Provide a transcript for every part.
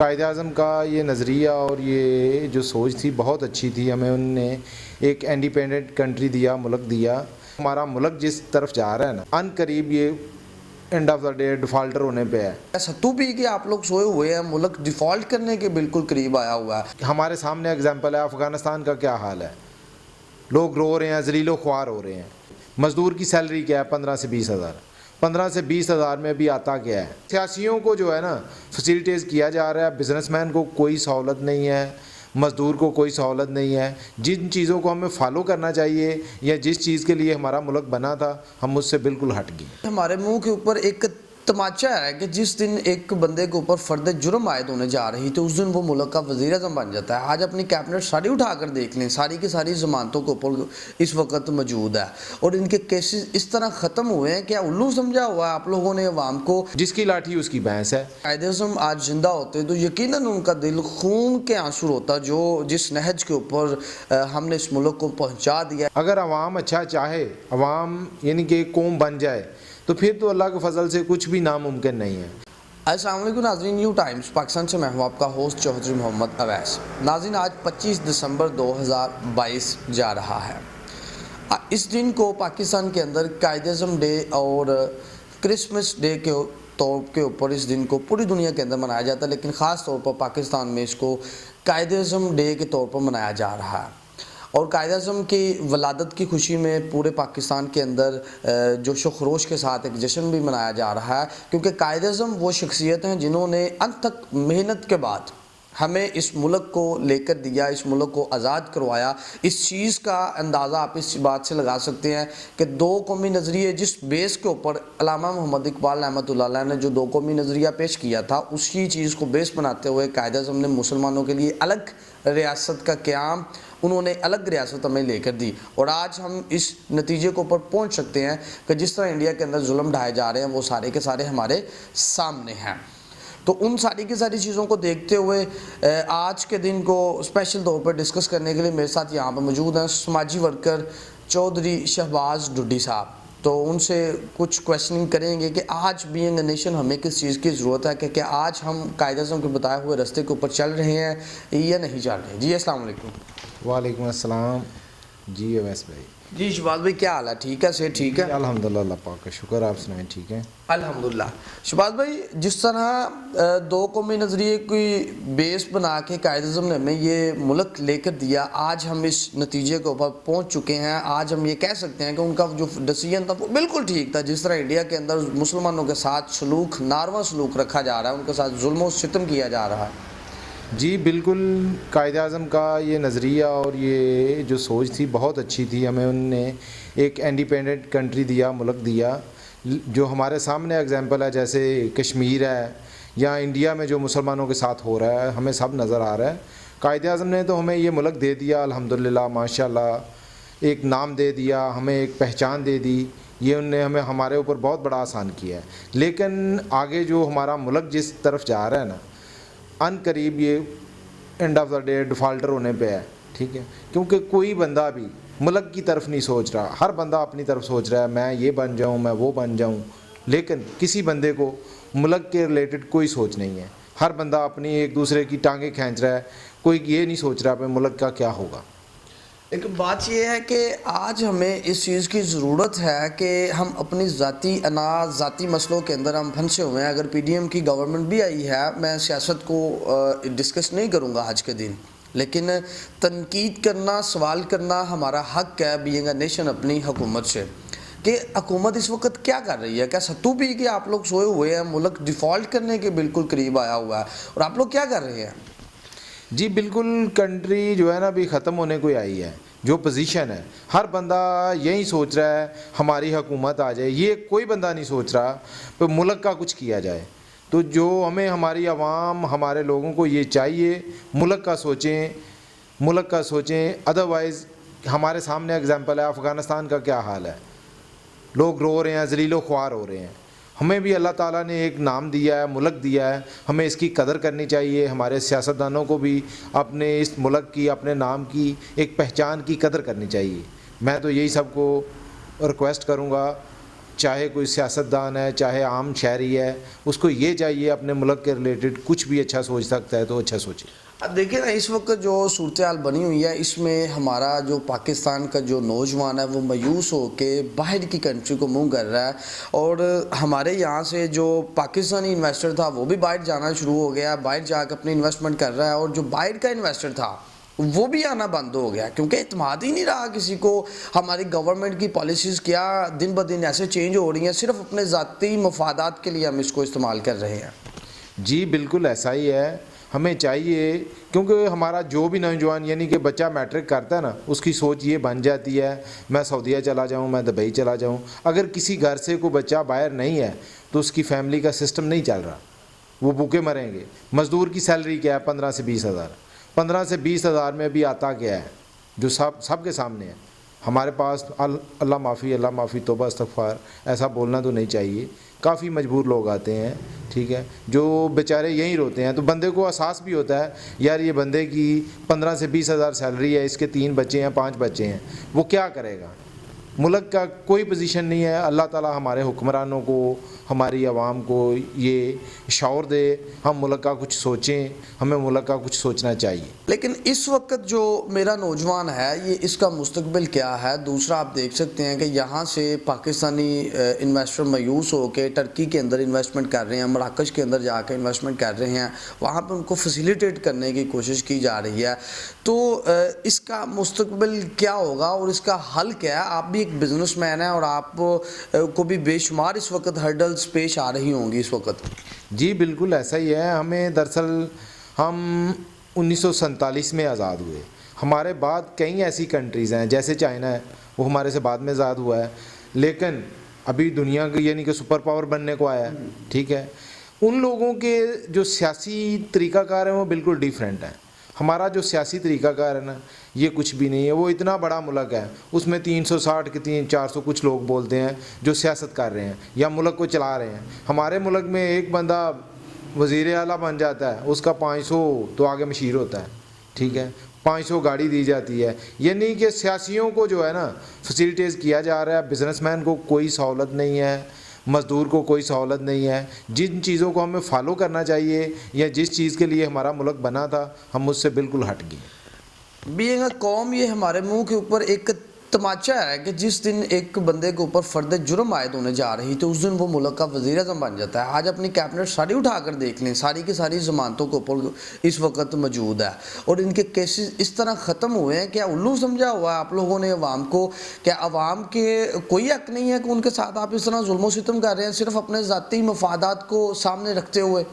قائد اعظم کا یہ نظریہ اور یہ جو سوچ تھی بہت اچھی تھی. ہمیں ان نے ایک انڈیپینڈنٹ کنٹری دیا، ملک دیا. ہمارا ملک جس طرف جا رہا ہے نا، ان قریب یہ and of the day defaulter ہونے پہ ہے. ستو بھی کہ آپ لوگ سوئے ہوئے ہیں، ملک ڈیفالٹ کرنے کے بالکل قریب آیا ہوا ہے. ہمارے سامنے اگزامپل ہے افغانستان کا کیا حال ہے. لوگ رو رہے ہیں، ذلیل و خوار ہو رہے ہیں. مزدور کی سیلری کیا ہے؟ 15 سے 20 ہزار. 15 سے 20 ہزار میں بھی آتا کیا ہے؟ سیاسیوں کو جو ہے نا فیسیلیٹیز کیا جا رہا ہے. بزنس مین کو کوئی سہولت نہیں ہے، مزدور کو کوئی سہولت نہیں ہے. جن چیزوں کو ہمیں فالو کرنا چاہیے یا جس چیز کے لیے ہمارا ملک بنا تھا، ہم اس سے بالکل ہٹ گئے. ہمارے منہ کے اوپر ایک تماچہ ہے کہ جس دن ایک بندے کے اوپر فرد جرم عائد ہونے جا رہی تو اس دن وہ ملک کا وزیر اعظم بن جاتا ہے. آج اپنی کیبنٹ ساری اٹھا کر دیکھ لیں، ساری کی ساری ضمانتوں کے اوپر اس وقت موجود ہے اور ان کے کیسز اس طرح ختم ہوئے ہیں. کیا الو سمجھا ہوا ہے آپ لوگوں نے عوام کو؟ جس کی لاٹھی اس کی بھینس ہے. قائد اعظم آج زندہ ہوتے تو یقیناً ان کا دل خون کے آنسو ہوتا جو جس نہج کے اوپر ہم نے اس ملک کو پہنچا دیا. اگر عوام اچھا چاہے، عوام یعنی کہ قوم بن جائے، تو پھر تو اللہ کے فضل سے کچھ بھی ناممکن نہیں ہے. السلام علیکم ناظرین، نیو ٹائمز پاکستان سے میں ہوں آپ کا ہوسٹ چوہدری محمد اویس. ناظرین، آج 25 دسمبر 2022 جا رہا ہے. اس دن کو پاکستان کے اندر قائد اعظم ڈے اور کرسمس ڈے کے طور کے اوپر اس دن کو پوری دنیا کے اندر منایا جاتا ہے، لیکن خاص طور پر پاکستان میں اس کو قائد اعظم ڈے کے طور پر منایا جا رہا ہے. اور قائد اعظم کی ولادت کی خوشی میں پورے پاکستان کے اندر جوش و خروش کے ساتھ ایک جشن بھی منایا جا رہا ہے، کیونکہ قائد اعظم وہ شخصیت ہیں جنہوں نے انت تک محنت کے بعد ہمیں اس ملک کو لے کر دیا، اس ملک کو آزاد کروایا. اس چیز کا اندازہ آپ اس بات سے لگا سکتے ہیں کہ دو قومی نظریے جس بیس کے اوپر علامہ محمد اقبال رحمۃ اللہ علیہ نے جو دو قومی نظریہ پیش کیا تھا، اسی چیز کو بیس بناتے ہوئے قائد اعظم نے مسلمانوں کے لیے الگ ریاست کا قیام، انہوں نے الگ ریاست ہمیں لے کر دی. اور آج ہم اس نتیجے کو اوپر پہنچ سکتے ہیں کہ جس طرح انڈیا کے اندر ظلم ڈھائے جا رہے ہیں وہ سارے کے سارے ہمارے سامنے ہیں. تو ان ساری کی ساری چیزوں کو دیکھتے ہوئے آج کے دن کو اسپیشل طور پر ڈسکس کرنے کے لیے میرے ساتھ یہاں پہ موجود ہیں سماجی ورکر چودھری شہباز ڈڈی صاحب. تو ان سے کچھ کویشچننگ کریں گے کہ آج بینگ اے نیشن ہمیں کس چیز کی ضرورت ہے، کہ آج ہم قائد اعظم کے بتائے ہوئے راستے کے اوپر چل رہے ہیں یا نہیں چل رہے. جی السلام علیکم. وعلیکم السلام. جی اویس بھائی. جی شہباز بھائی، کیا حال ہے؟ ٹھیک ہے، صحت ٹھیک ہے؟ الحمدللہ، اللہ پاک کا شکر. آپ سنائیں؟ ٹھیک ہے الحمدللہ. شہباز بھائی، جس طرح دو قومی نظریے کی بیس بنا کے قائد اعظم نے ہمیں یہ ملک لے کر دیا، آج ہم اس نتیجے کے اوپر پہنچ چکے ہیں. آج ہم یہ کہہ سکتے ہیں کہ ان کا جو ڈیسیژن تھا وہ بالکل ٹھیک تھا. جس طرح انڈیا کے اندر مسلمانوں کے ساتھ سلوک، ناروا سلوک رکھا جا رہا ہے، ان کے ساتھ ظلم و ستم کیا جا رہا ہے. جی بالکل. قائد اعظم کا یہ نظریہ اور یہ جو سوچ تھی بہت اچھی تھی. ہمیں ان نے ایک انڈیپینڈنٹ کنٹری دیا، ملک دیا. جو ہمارے سامنے اگزامپل ہے، جیسے کشمیر ہے یا انڈیا میں جو مسلمانوں کے ساتھ ہو رہا ہے، ہمیں سب نظر آ رہا ہے. قائد اعظم نے تو ہمیں یہ ملک دے دیا، الحمدللہ، ماشاءاللہ. ایک نام دے دیا، ہمیں ایک پہچان دے دی. یہ ان نے ہمیں ہمارے اوپر بہت بڑا آسان کیا ہے. لیکن آگے جو ہمارا ملک جس طرف جا رہا ہے نا، ان قریب یہ and of the day defaulter ہونے پہ ہے. ٹھیک ہے، کیونکہ کوئی بندہ بھی ملک کی طرف نہیں سوچ رہا. ہر بندہ اپنی طرف سوچ رہا ہے، میں یہ بن جاؤں، میں وہ بن جاؤں. لیکن کسی بندے کو ملک کے ریلیٹڈ کوئی سوچ نہیں ہے. ہر بندہ اپنی ایک دوسرے کی ٹانگیں کھینچ رہا ہے. کوئی یہ نہیں سوچ رہا کہ ملک کا کیا ہوگا. ایک بات یہ ہے کہ آج ہمیں اس چیز کی ضرورت ہے کہ ہم اپنی ذاتی ذاتی مسئلوں کے اندر ہم پھنسے ہوئے ہیں. اگر پی ڈی ایم کی گورنمنٹ بھی آئی ہے، میں سیاست کو ڈسکس نہیں کروں گا آج کے دن، لیکن تنقید کرنا، سوال کرنا ہمارا حق ہے بینگ اے نیشن اپنی حکومت سے، کہ حکومت اس وقت کیا کر رہی ہے. کیا ستو بھی کہ آپ لوگ سوئے ہوئے ہیں، ملک ڈیفالٹ کرنے کے بالکل قریب آیا ہوا ہے، اور آپ لوگ کیا کر رہے ہیں؟ جی بالکل. کنٹری جو ہے نا ابھی ختم ہونے کو آئی ہے. جو پوزیشن ہے، ہر بندہ یہی سوچ رہا ہے ہماری حکومت آ جائے. یہ کوئی بندہ نہیں سوچ رہا کہ ملک کا کچھ کیا جائے. تو جو ہمیں، ہماری عوام، ہمارے لوگوں کو یہ چاہیے ملک کا سوچیں، ملک کا سوچیں. ادروائز ہمارے سامنے اگزامپل ہے افغانستان کا کیا حال ہے. لوگ رو رہے ہیں، ذلیل و خوار ہو رہے ہیں. ہمیں بھی اللہ تعالیٰ نے ایک نام دیا ہے، ملک دیا ہے. ہمیں اس کی قدر کرنی چاہیے. ہمارے سیاستدانوں کو بھی اپنے اس ملک کی، اپنے نام کی، ایک پہچان کی قدر کرنی چاہیے. میں تو یہی سب کو ریکویسٹ کروں گا چاہے کوئی سیاستدان ہے چاہے عام شہری ہے, اس کو یہ چاہیے اپنے ملک کے ریلیٹڈ کچھ بھی اچھا سوچ سکتا ہے تو اچھا سوچے. اب دیکھیں نا اس وقت جو صورتحال بنی ہوئی ہے اس میں ہمارا جو پاکستان کا جو نوجوان ہے وہ مایوس ہو کے باہر کی کنٹری کو منہ کر رہا ہے, اور ہمارے یہاں سے جو پاکستانی انویسٹر تھا وہ بھی باہر جانا شروع ہو گیا, باہر جا کے اپنی انویسٹمنٹ کر رہا ہے, اور جو باہر کا انویسٹر تھا وہ بھی آنا بند ہو گیا کیونکہ اعتماد ہی نہیں رہا کسی کو. ہماری گورنمنٹ کی پالیسیز کیا دن بہ دن ایسے چینج ہو رہی ہیں, صرف اپنے ذاتی مفادات کے لیے ہم اس کو استعمال کر رہے ہیں. جی بالکل ایسا ہی ہے. ہمیں چاہیے کیونکہ ہمارا جو بھی نوجوان یعنی کہ بچہ میٹرک کرتا ہے نا, اس کی سوچ یہ بن جاتی ہے میں سعودیہ چلا جاؤں, میں دبئی چلا جاؤں. اگر کسی گھر سے کوئی بچہ باہر نہیں ہے تو اس کی فیملی کا سسٹم نہیں چل رہا, وہ بھوکے مریں گے. مزدور کی سیلری کیا ہے 15 سے 20 ہزار, 15 سے 20 ہزار میں بھی آتا کیا ہے جو سب کے سامنے ہے. ہمارے پاس اللہ معافی توبہ استغفار ایسا بولنا تو نہیں چاہیے, کافی مجبور لوگ آتے ہیں, ٹھیک ہے, جو بیچارے یہیں روتے ہیں. تو بندے کو احساس بھی ہوتا ہے یار یہ بندے کی 15 سے 20 ہزار سیلری ہے, اس کے 3 بچے ہیں 5 بچے ہیں, وہ کیا کرے گا. ملک کا کوئی پوزیشن نہیں ہے. اللہ تعالی ہمارے حکمرانوں کو ہماری عوام کو یہ شعور دے, ہم ملک کا کچھ سوچیں, ہمیں ملک کا کچھ سوچنا چاہیے. لیکن اس وقت جو میرا نوجوان ہے یہ اس کا مستقبل کیا ہے. دوسرا آپ دیکھ سکتے ہیں کہ یہاں سے پاکستانی انویسٹر مایوس ہو کے ٹرکی کے اندر انویسٹمنٹ کر رہے ہیں, مراکش کے اندر جا کے انویسٹمنٹ کر رہے ہیں, وہاں پہ ان کو فیسیلیٹیٹ کرنے کی کوشش کی جا رہی ہے. تو اس کا مستقبل کیا ہوگا اور اس کا حل کیا ہے. آپ بھی ایک بزنس مین ہیں اور آپ کو بھی بے شمار اس وقت ہرڈلز پیش آ رہی ہوں گی اس وقت. جی بالکل ایسا ہی ہے. ہمیں دراصل ہم 1947 میں آزاد ہوئے. ہمارے بعد کئی ایسی کنٹریز ہیں جیسے چائنا ہے, وہ ہمارے سے بعد میں آزاد ہوا ہے, لیکن ابھی دنیا کی یعنی کہ سپر پاور بننے کو آیا ہے, ٹھیک ہے. ان لوگوں کے جو سیاسی طریقہ کار ہیں وہ بالکل ڈیفرنٹ ہیں. ہمارا جو سیاسی طریقہ کار ہے نا یہ کچھ بھی نہیں ہے. وہ اتنا بڑا ملک ہے, اس میں 360 کے 400 کچھ لوگ بولتے ہیں جو سیاست کر رہے ہیں یا ملک کو چلا رہے ہیں. ہمارے ملک میں ایک بندہ وزیر اعلیٰ بن جاتا ہے, اس کا 500 تو آگے مشیر ہوتا ہے, ٹھیک ہے, 500 گاڑی دی جاتی ہے. یعنی کہ سیاسیوں کو جو ہے نا فیسیلیٹیز کیا جا رہا ہے, بزنس مین کو کوئی سہولت نہیں ہے, مزدور کو کوئی سہولت نہیں ہے. جن چیزوں کو ہمیں فالو کرنا چاہیے یا جس چیز کے لیے ہمارا ملک بنا تھا ہم اس سے بالکل ہٹ گئے. بینگ اے قوم, یہ ہمارے منہ کے اوپر ایک تماچا ہے کہ جس دن ایک بندے کے اوپر فرد جرم عائد ہونے جا رہی تو اس دن وہ ملک کا وزیر اعظم بن جاتا ہے. آج اپنی کیبنٹ ساری اٹھا کر دیکھ لیں, ساری کی ساری ضمانتوں کے اوپر اس وقت موجود ہے, اور ان کے کیسز اس طرح ختم ہوئے ہیں. کیا الو سمجھا ہوا ہے آپ لوگوں نے عوام کو؟ کیا عوام کے کوئی حق نہیں ہے کہ ان کے ساتھ آپ اس طرح ظلم و ستم کر رہے ہیں صرف اپنے ذاتی مفادات کو سامنے رکھتے ہوئے؟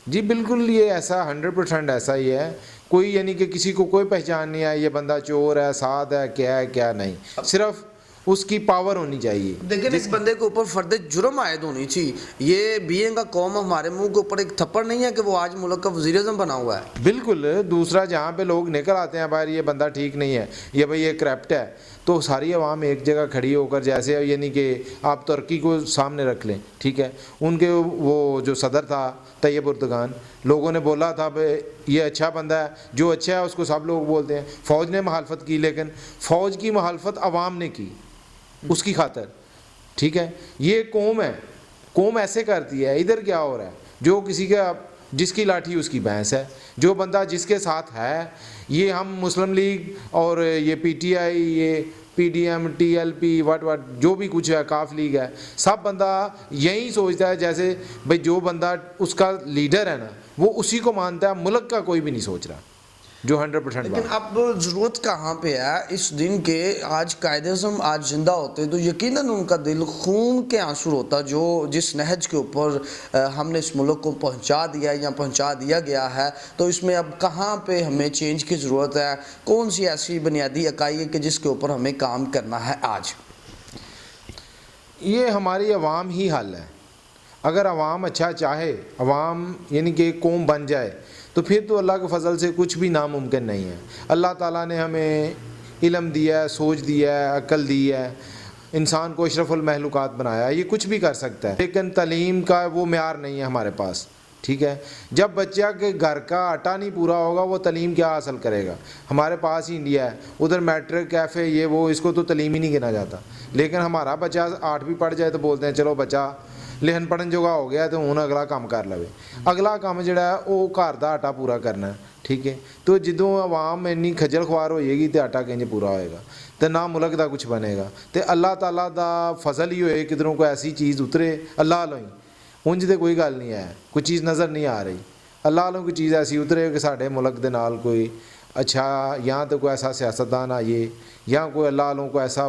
جی بالکل یہ ایسا 100% ایسا ہی ہے. کوئی یعنی کہ کسی کو کوئی پہچان نہیں ہے یہ بندہ چور ہے, سعد ہے, کیا نہیں, صرف اس کی پاور ہونی چاہیے. لیکن اس بندے کے اوپر فرد جرم عائد ہونی چاہیے. یہ بینگ اے قوم ہمارے منہ کے اوپر ایک تھپڑ نہیں ہے کہ وہ آج ملک کا وزیر اعظم بنا ہوا ہے. بالکل. دوسرا جہاں پہ لوگ نکل آتے ہیں باہر یہ بندہ ٹھیک نہیں ہے, یہ بھائی یہ کرپٹ ہے, تو ساری عوام ایک جگہ کھڑی ہو کر, جیسے یعنی کہ آپ ترکی کو سامنے رکھ لیں, ٹھیک ہے, ان کے وہ جو صدر تھا طیب اردگان, لوگوں نے بولا تھا بھائی یہ اچھا بندہ ہے, جو اچھا ہے اس کو سب لوگ بولتے ہیں. فوج نے مخالفت کی, لیکن فوج کی مخالفت عوام نے کی اس کی خاطر, ٹھیک ہے. یہ قوم ہے, قوم ایسے کرتی ہے. ادھر کیا ہو رہا ہے, جو کسی کا جس کی لاٹھی اس کی بھینس ہے, جو بندہ جس کے ساتھ ہے. یہ ہم مسلم لیگ اور یہ پی ٹی آئی, یہ P D M, T L P, what جو بھی کچھ ہے, کاف لیگ ہے, سب بندہ یہی سوچتا ہے جیسے بھائی جو بندہ اس کا لیڈر ہے نا وہ اسی کو مانتا ہے, ملک کا کوئی بھی نہیں سوچ رہا, جو 100%. لیکن اب ضرورت کہاں پہ ہے اس دن کے؟ آج قائد اعظم آج زندہ ہوتے تو یقیناً ان کا دل خون کے آنسو ہوتا, جو جس نہج کے اوپر ہم نے اس ملک کو پہنچا دیا یا پہنچا دیا گیا ہے. تو اس میں اب کہاں پہ ہمیں چینج کی ضرورت ہے؟ کون سی ایسی بنیادی اکائی ہے کہ جس کے اوپر ہمیں کام کرنا ہے آج؟ یہ ہماری عوام ہی حل ہے. اگر عوام اچھا چاہے, عوام یعنی کہ ایک قوم بن جائے, تو پھر تو اللہ کے فضل سے کچھ بھی ناممکن نہیں ہے. اللہ تعالیٰ نے ہمیں علم دیا ہے, سوچ دیا ہے, عقل دی ہے, انسان کو اشرف المخلوقات بنایا ہے, یہ کچھ بھی کر سکتا ہے. لیکن تعلیم کا وہ معیار نہیں ہے ہمارے پاس, ٹھیک ہے. جب بچہ کے گھر کا آٹا نہیں پورا ہوگا وہ تعلیم کیا حاصل کرے گا. ہمارے پاس ہی انڈیا ہے, ادھر میٹرک کیفے یہ وہ, اس کو تو تعلیم ہی نہیں گنا جاتا. لیکن ہمارا بچہ 8ویں پڑھ جائے تو بولتے ہیں چلو بچہ لکھن پڑھن جوگا ہو گیا تو ہوں اگلا کام کر لوے. اگلا کام جڑا ہے وہ گھر دا آٹا پورا کرنا ہے. ٹھیک ہے, تو جدوں عوام اینی کھجل خوار ہوئے گی تو آٹا کنج پورا ہوئے گا تو نہ ملک دا کچھ بنے گا. تو اللہ تعالیٰ دا فضل ہی ہوئے کدھروں کوئی ایسی چیز اترے اللہ والوں ہی. انج تے کوئی گل نہیں ہے, کوئی چیز نظر نہیں آ رہی. اللہ والوں کوئی چیز ایسی اترے کہ ساڈے ملک دے نال کوئی اچھا یا تو کوئی ایسا سیاستدان آئیے یا کوئی اللہ والوں کو ایسا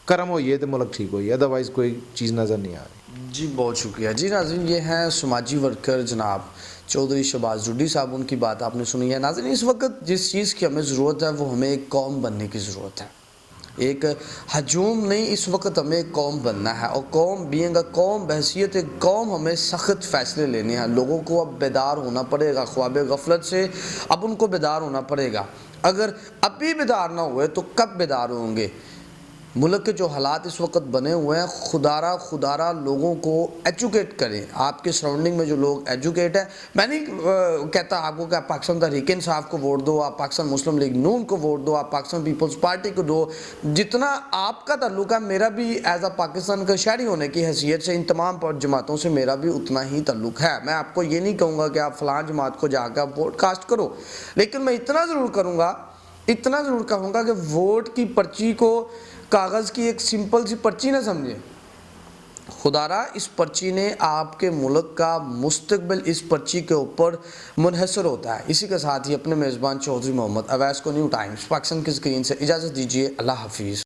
کرم ہوئیے تو ملک ٹھیک ہوئی, ادروائز کوئی چیز نظر نہیں آ رہی. جی بہت شکریہ. جی ناظرین, یہ ہیں سماجی ورکر جناب چودھری شہباز ڈڈی صاحب, ان کی بات آپ نے سنی ہے. ناظرین, اس وقت جس چیز کی ہمیں ضرورت ہے وہ ہمیں ایک قوم بننے کی ضرورت ہے. ایک ہجوم نہیں, اس وقت ہمیں ایک قوم بننا ہے, اور قوم بینگ اے قوم, بحیثیت ایک قوم ہمیں سخت فیصلے لینے ہیں. لوگوں کو اب بیدار ہونا پڑے گا خواب غفلت سے, اب ان کو بیدار ہونا پڑے گا. اگر اب بھی بیدار نہ ہوئے تو کب بیدار ہوں گے؟ ملک کے جو حالات اس وقت بنے ہوئے ہیں, خدارہ لوگوں کو ایجوکیٹ کریں. آپ کے سراؤنڈنگ میں جو لوگ ایجوکیٹ ہیں, میں نہیں کہتا آپ کو کہ آپ پاکستان تحریک انصاف کو ووٹ دو, آپ پاکستان مسلم لیگ نون کو ووٹ دو, آپ پاکستان پیپلز پارٹی کو دو. جتنا آپ کا تعلق ہے, میرا بھی ایز اے پاکستان کا شہری ہونے کی حیثیت سے ان تمام جماعتوں سے میرا بھی اتنا ہی تعلق ہے. میں آپ کو یہ نہیں کہوں گا کہ آپ فلاں جماعت کو جا کے آپ ووٹ کاسٹ کرو, لیکن میں اتنا ضرور کہوں گا کہ ووٹ کی پرچی کو کاغذ کی ایک سمپل سی پرچی نہ سمجھیں. خدارہ اس پرچی نے آپ کے ملک کا مستقبل اس پرچی کے اوپر منحصر ہوتا ہے. اسی کے ساتھ ہی اپنے میزبان چودھری محمد اویس کو نیو ٹائمز پاکستان کی اسکرین سے اجازت دیجیے. اللہ حافظ.